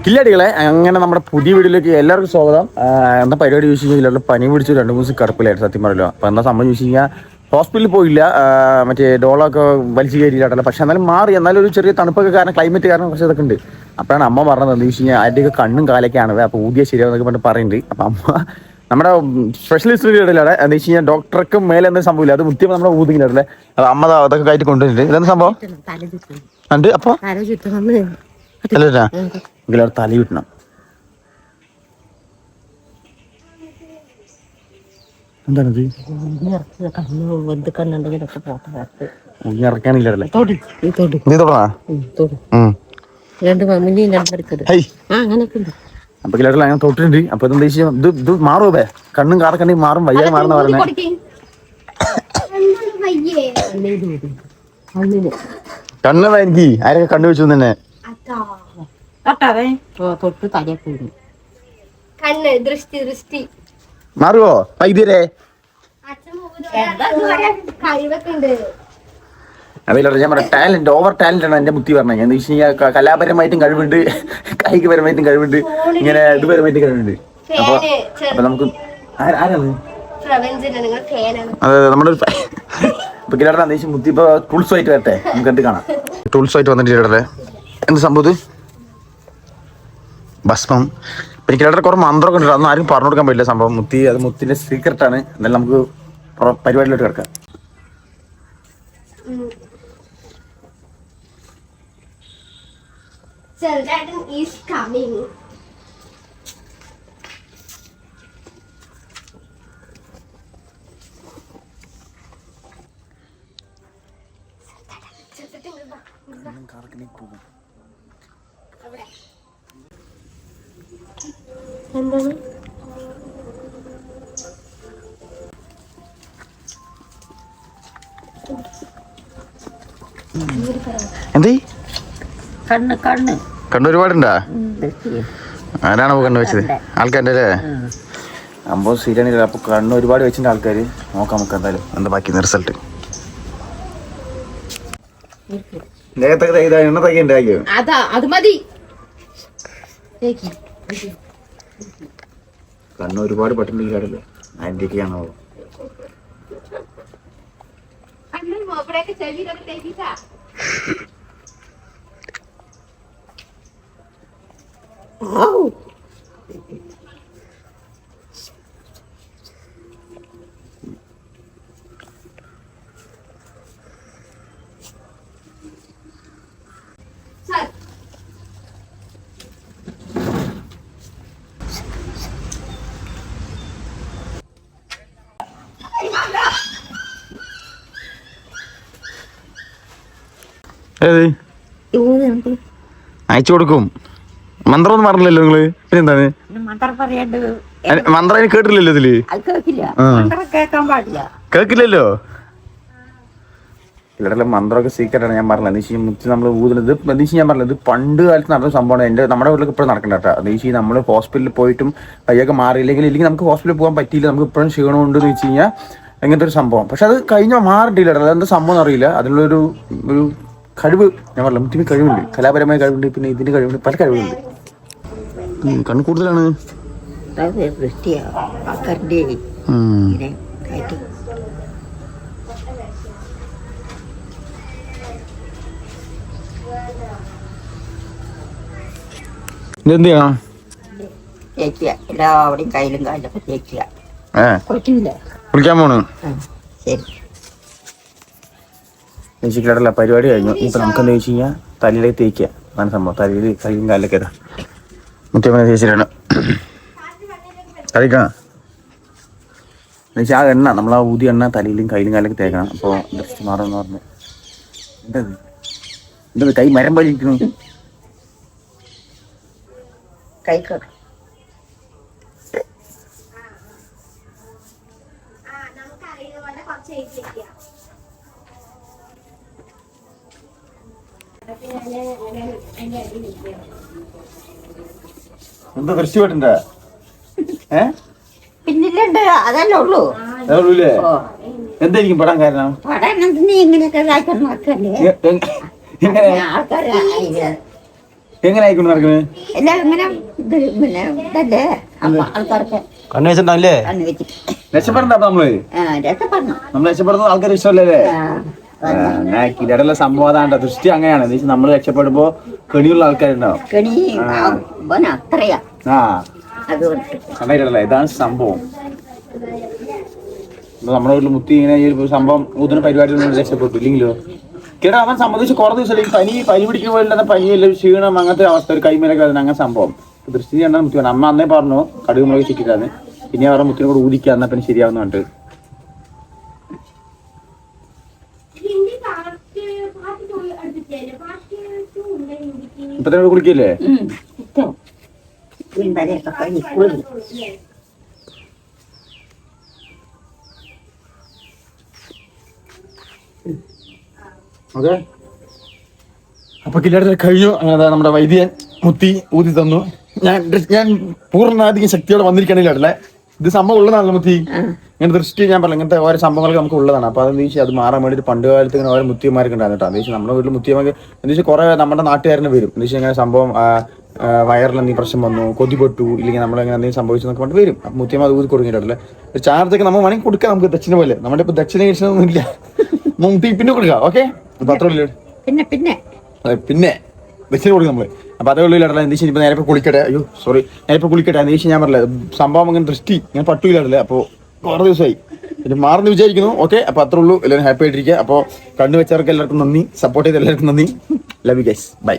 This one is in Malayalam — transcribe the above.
കില്ലാടികളെ അങ്ങനെ നമ്മുടെ പുതിയ വീഡിയോയിലേക്ക് എല്ലാവർക്കും സ്വാഗതം. എന്താ പരിപാടി ചോദിച്ചു കഴിഞ്ഞാൽ പനി പിടിച്ച് 2-3 ദിവസം കിടപ്പിലായിരുന്നു സത്യം പറയല്ലോ. അപ്പോൾ എന്താ സംഭവം ചോദിച്ചു കഴിഞ്ഞാൽ ഹോസ്പിറ്റലിൽ പോയില്ല, മറ്റേ ഡോളൊക്കെ വലിച്ചു കയറിയിട്ടാണല്ലോ. പക്ഷെ എന്നാലും മാറി, എന്നാലും ഒരു ചെറിയ തണുപ്പൊക്കെ കാരണം ക്ലൈമറ്റ് കാരണം കുറച്ച് ഇതൊക്കെ ഉണ്ട്. അപ്പോഴാണ് അമ്മ പറഞ്ഞത് എന്താ ചോദിച്ചു കഴിഞ്ഞാൽ അതിൻ്റെയൊക്കെ കണ്ണും കാലൊക്കെയാണ്, അപ്പോൾ ഊതിയ ശരിയാവുന്നൊക്കെ പറഞ്ഞിട്ട് പറയുന്നുണ്ട്. അപ്പം അമ്മ നമ്മുടെ സ്പെഷ്യലിസ്റ്റ് ഇടയിലാണ് എന്താ വെച്ച് കഴിഞ്ഞാൽ ഡോക്ടർക്ക് മേലെ എന്തെങ്കിലും സംഭവമില്ല, അത് മുത്തിയപ്പോൾ നമ്മുടെ ഊതിങ്ങില്ലേ. അത് അമ്മ അതൊക്കെ ആയിട്ട് കൊണ്ടുവരുന്നുണ്ട്. ഇതെന്താ സംഭവം ഉണ്ട്? അപ്പോൾ അല്ല തല കിട്ടണം. എന്താണത്? ഇറക്കാനില്ലല്ലേ? അപ്പൊ കിലോട്ടിൽ അങ്ങനെ തൊട്ടിട്ടുണ്ട്. അപ്പൊ എന്താ ഇത് മാറുമേ, കണ്ണും കാറക്കണ്ണി മാറും, വയ്യ മാറുന്ന പറഞ്ഞ കണ്ണ് എനിക്ക് ആരൊക്കെ കണ്ണു വെച്ചു തന്നെ മാറുവോ വൈദ്യരെ? അതിലുള്ള ഞാൻ പറഞ്ഞ ടാലന്റ്, ഓവർ ടാലന്റ് ആണ് എന്റെ ബുദ്ധി പറഞ്ഞത്. എന്താ വെച്ച് കഴിഞ്ഞാൽ കലാപരമായിട്ടും കഴിവുണ്ട്, കായികപരമായിട്ടും കഴിവുണ്ട്, ഇങ്ങനെ ഇതുപരമായിട്ടും കഴിവുണ്ട്. അപ്പൊ നമുക്ക് ആരാണ് അതെ നമ്മുടെ ഇപ്പൊ കിലാടെ അന്തരീക്ഷം ബുദ്ധി ഇപ്പൊ ടൂൾസുമായിട്ട് വരട്ടെ, നമുക്ക് എന്ത് കാണാം. ടൂൾസുമായിട്ട് വന്നിട്ട് എന്ത് സംഭവം ഭസ്മം. പിന്നെ കിലാടെ കുറെ മന്ത്രമൊക്കെ ഉണ്ട്, അതൊന്നും ആരും പറഞ്ഞു കൊടുക്കാൻ പറ്റില്ല സംഭവം. മുത്തി അത് മുത്തിന്റെ സീക്രട്ടാണ്. എന്നാലും നമുക്ക് പരിപാടിയിലോട്ട് കിടക്കാം. എന്താണ് എന്തേ കണ്ണ് കണ്ണ് കണ്ണ് ഒരുപാടുണ്ടാ? ആരാണ് കണ്ണ് വെച്ചത്? ആൾക്കാരുടെ അല്ലേ? സംഭവം ശരിയാണില്ല. അപ്പൊ കണ്ണ് ഒരുപാട് വെച്ചിട്ടുണ്ട് ആൾക്കാര്. നോക്കാം നമുക്ക് എന്തായാലും എന്താ ബാക്കി റിസൾട്ട്. കണ്ണ് ഒരുപാട് പെട്ടെന്ന് അതിന്റെയൊക്കെയാണോ? അയച്ചു കൊടുക്കും. മന്ത്രം ഒന്നും പറഞ്ഞില്ലല്ലോ നിങ്ങള്, പിന്നെന്താണ് മന്ത്രം? അതിന് കേട്ടില്ലല്ലോ ഇതില്, കേക്കില്ലല്ലോ. ഇവിടെ മന്ത്രമൊക്കെ സീക്രട്ടാണ് ഞാൻ പറഞ്ഞത്. മുത്തി നമ്മൾ ഊതുന്നത് ഞാൻ പറഞ്ഞത് ഇത് പണ്ട് കാലത്ത് നടന്ന സംഭവമാണ്. നമ്മുടെ വീട്ടിലൊക്കെ ഇപ്പോഴും നടക്കണ്ട കേട്ടോ. എന്ന് നമ്മൾ ഹോസ്പിറ്റലിൽ പോയിട്ടും കയ്യൊക്കെ മാറിയില്ലെങ്കിൽ നമുക്ക് ഹോസ്പിറ്റലിൽ പോകാൻ പറ്റിയില്ല, നമുക്ക് ഇപ്പോഴും ക്ഷീണമുണ്ടെന്ന് വെച്ച് കഴിഞ്ഞാൽ അങ്ങനത്തെ ഒരു സംഭവം. പക്ഷെ അത് കഴിഞ്ഞാൽ മാറിയിട്ടില്ല. അതെന്താ സംഭവം അറിയില്ല. അതിനുള്ളൊരു കഴിവ് ഞാൻ പറഞ്ഞു. മുത്തിന് കഴിവുണ്ട്, കലാപരമായ കഴിവുണ്ട്, പിന്നെ ഇതിന് കഴിവുണ്ട്, പല കഴിവുണ്ട്. കണ്ണ് കൂടുതലാണ്. എന്ത് ചെയ്യണം? എല്ലാവരുടെയും കയ്യിലും കാലൊക്കെ തേക്കുക. കുളിക്കാൻ പോണ്. ചേച്ചിക്കടല്ല പരിപാടി കഴിഞ്ഞു. ഇപ്പൊ നമുക്ക് എന്താ വെച്ച് കഴിഞ്ഞാൽ തലയിലേക്ക് തേക്കുക. അതാണ് സംഭവം. തലയിൽ കയ്യും കാലിലൊക്കെ മുറ്റമ്മ ചേച്ചിയാണ് കഴിക്കണം. എന്നുവെച്ചാൽ ആ എണ്ണ, നമ്മൾ ആ ഊതി എണ്ണ തലയിലും കയ്യിലും കാലിലൊക്കെ തേക്കണം. അപ്പോൾ ദൃഷ്ടി മാറുമെന്ന് പറഞ്ഞു. എന്തത് കൈ മരം വലിക്കുന്നു? കൈക്കോട്ടെ എന്താ ദൃശ്യമായിട്ടുണ്ടാ? പിന്നിലുണ്ട്, അതല്ലേ ഉള്ളൂ. എന്തായിരിക്കും പടം കാരണം? പടം നീ ഇങ്ങനെയൊക്കെ ആൾക്കാർ എങ്ങനെ ആയിക്കൊണ്ട് നടക്കുന്നത്? എല്ലാം ഇങ്ങനെ ഇത് പിന്നെ ഇതല്ലേ അപ്പൊ ആൾക്കാർക്ക് കണ്ണു വെച്ചിട്ടുണ്ടാവില്ലേ? കണ്ണ് വെച്ചിട്ട് രക്ഷപ്പെടണ്ട നമ്മള് രക്ഷപ്പെടണം. നമ്മൾ രക്ഷപ്പെടുന്നത് ആൾക്കാർ ഇഷ്ടമല്ലേ? കിരീടമുള്ള സംഭവം അതാണ്ട ദൃഷ്ടി അങ്ങനെയാണ്. എന്ന് വെച്ചാൽ നമ്മൾ രക്ഷപ്പെടുമ്പോ കെണിയുള്ള ആൾക്കാരുണ്ടാവും. കെണി അത്രയാ ആ അതുകൊണ്ട് കണ്ടിട്ടല്ലേ, ഇതാണ് സംഭവം. നമ്മുടെ വീട്ടിൽ മുത്തി ഇങ്ങനെ ഈ ഒരു സംഭവം ഊതുന്ന പരിപാടി രക്ഷപ്പെട്ടു. ഇല്ലെങ്കിലോ കേട്ടാ അവൻ സംബന്ധിച്ച് കുറെ ദിവസം പനി പിടിക്കുന്ന പോലെ പനിയല്ല, ക്ഷീണം, അങ്ങനത്തെ അവസ്ഥ, ഒരു കൈമേലൊക്കെ വരുന്ന അങ്ങനെ സംഭവം. ദൃഷ്ടി കണ്ടാൽ മുത്തി വേണം. അമ്മ അന്നേ പറഞ്ഞു കടുക് മുളക് ചിക്കിട്ടാന്ന്, പിന്നെ അവരുടെ മുത്തിനെ കൂടെ ഊതിക്കുക എന്നാ പിന്നെ ശരിയാവുന്ന കണ്ട്. ഇപ്പത്തന്നെ കുളിക്കല്ലേ? ഓക്കെ, അപ്പൊ കില്ലാടത്തിൽ കഴിഞ്ഞു. അങ്ങനെ നമ്മുടെ വൈദ്യൻ മുത്തി ഊതി തന്നു. ഞാൻ പൂർണ്ണാധികം ശക്തിയോടെ വന്നിരിക്കണില്ലേ. ഇത് സംഭവം ഉള്ളതാണല്ലോ മുത്തി. ഇങ്ങനെ ദൃഷ്ടി ഞാൻ പറഞ്ഞു, ഇങ്ങനത്തെ ഓരോ സംഭവങ്ങളൊക്കെ നമുക്ക് ഉള്ളതാണ്. അപ്പൊ അതെന്ന് വെച്ചാൽ അത് മാറാൻ വേണ്ടിയിട്ട് പണ്ട് കാലത്ത് ഇങ്ങനെ ഓരോ മുത്തിയന്മാർക്ക് ഉണ്ടായിരുന്നു കേട്ടോ. എന്താ വെച്ചാൽ നമ്മുടെ വീട്ടിൽ മുത്തിയന്മാർക്ക് എന്താ വെച്ചാൽ കുറെ നമ്മുടെ നാട്ടുകാരന് വരും. എന്താ വെച്ചാൽ ഇങ്ങനെ സംഭവം വയറിൽ എന്തെങ്കിലും പ്രശ്നം വന്നു, കൊതിപ്പെട്ടു, ഇല്ലെങ്കിൽ നമ്മളെങ്ങനെ എന്തെങ്കിലും സംഭവിച്ചെന്നൊക്കെ പറഞ്ഞിട്ട് വരും. അപ്പൊ മുത്തിയമ്മ അത് ഊതി കൊടുക്കിയിട്ടുണ്ടല്ലേ. ഒരു ചാർജൊക്കെ നമ്മൾ വേണമെങ്കിൽ കൊടുക്കാം, നമുക്ക് ദക്ഷിണ പോലെ. നമ്മുടെ ഇപ്പൊ ദക്ഷിണ കഴിച്ചതൊന്നും ഇല്ല, മുത്തി പിന്നെ കൊടുക്കാം. ഓക്കെ, അപ്പൊ അത്ര ഉള്ളു. പിന്നെ ദക്ഷിണ കൊടുക്കും നമ്മള്. അപ്പൊ അതേ ഉള്ളിൽ എന്ത് വെച്ചാൽ ഇപ്പൊ നേരെ കുളിക്കട്ടെ. അയ്യോ സോറി, നേരെ കുളിക്കട്ടെ എന്ന് വെച്ചാൽ ഞാൻ പറഞ്ഞില്ല സംഭവം അങ്ങനെ ദൃഷ്ടി ഞാൻ പട്ടൂലേ. അപ്പൊ കുറെ ദിവസമായി പിന്നെ മാറുന്നു വിചാരിക്കുന്നു. ഓക്കെ, അപ്പൊ അത്ര ഉള്ളൂ. എല്ലാവരും ഹാപ്പി ആയിട്ടിരിക്കുക. അപ്പോൾ കണ്ണു വെച്ചവർക്ക് എല്ലാവർക്കും നന്ദി, സപ്പോർട്ട് ചെയ്ത എല്ലാവർക്കും നന്ദി. Love you guys, by.